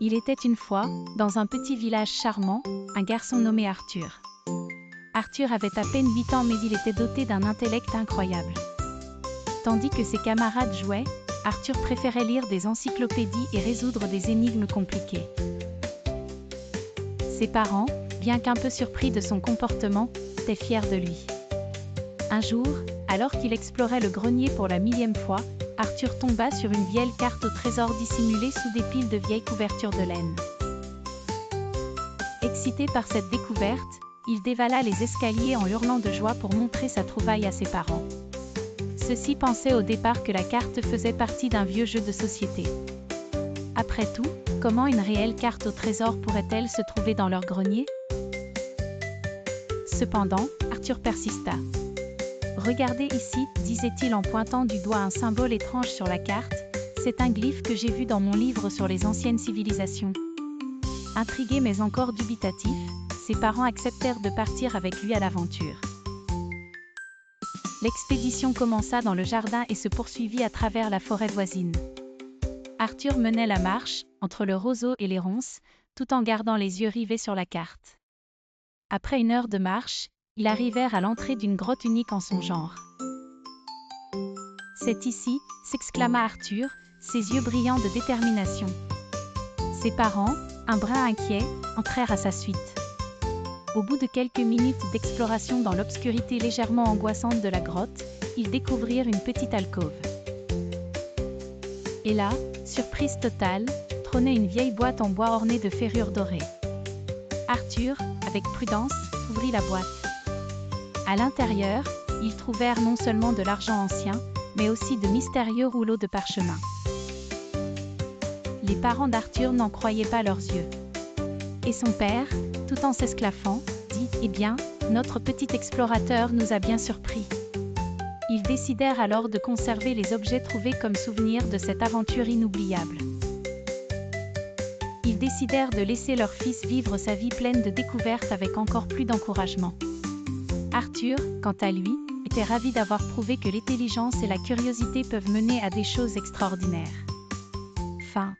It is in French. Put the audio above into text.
Il était une fois, dans un petit village charmant, un garçon nommé Arthur. Arthur avait à peine 8 ans mais il était doté d'un intellect incroyable. Tandis que ses camarades jouaient, Arthur préférait lire des encyclopédies et résoudre des énigmes compliquées. Ses parents, bien qu'un peu surpris de son comportement, étaient fiers de lui. Un jour, alors qu'il explorait le grenier pour la 1000e fois, Arthur tomba sur une vieille carte au trésor dissimulée sous des piles de vieilles couvertures de laine. Excité par cette découverte, il dévala les escaliers en hurlant de joie pour montrer sa trouvaille à ses parents. Ceux-ci pensaient au départ que la carte faisait partie d'un vieux jeu de société. Après tout, comment une réelle carte au trésor pourrait-elle se trouver dans leur grenier? Cependant, Arthur persista. « Regardez ici, disait-il en pointant du doigt un symbole étrange sur la carte, c'est un glyphe que j'ai vu dans mon livre sur les anciennes civilisations. » Intrigué mais encore dubitatif, ses parents acceptèrent de partir avec lui à l'aventure. L'expédition commença dans le jardin et se poursuivit à travers la forêt voisine. Arthur menait la marche, entre le roseau et les ronces, tout en gardant les yeux rivés sur la carte. Après 1 heure de marche, ils arrivèrent à l'entrée d'une grotte unique en son genre. « C'est ici » s'exclama Arthur, ses yeux brillants de détermination. Ses parents, un brin inquiets, entrèrent à sa suite. Au bout de quelques minutes d'exploration dans l'obscurité légèrement angoissante de la grotte, ils découvrirent une petite alcôve. Et là, surprise totale, trônait une vieille boîte en bois ornée de ferrures dorées. Arthur, avec prudence, ouvrit la boîte. À l'intérieur, ils trouvèrent non seulement de l'argent ancien, mais aussi de mystérieux rouleaux de parchemin. Les parents d'Arthur n'en croyaient pas leurs yeux. Et son père, tout en s'esclaffant, dit « Eh bien, notre petit explorateur nous a bien surpris. » Ils décidèrent alors de conserver les objets trouvés comme souvenir de cette aventure inoubliable. Ils décidèrent de laisser leur fils vivre sa vie pleine de découvertes avec encore plus d'encouragement. Arthur, quant à lui, était ravi d'avoir prouvé que l'intelligence et la curiosité peuvent mener à des choses extraordinaires. Fin.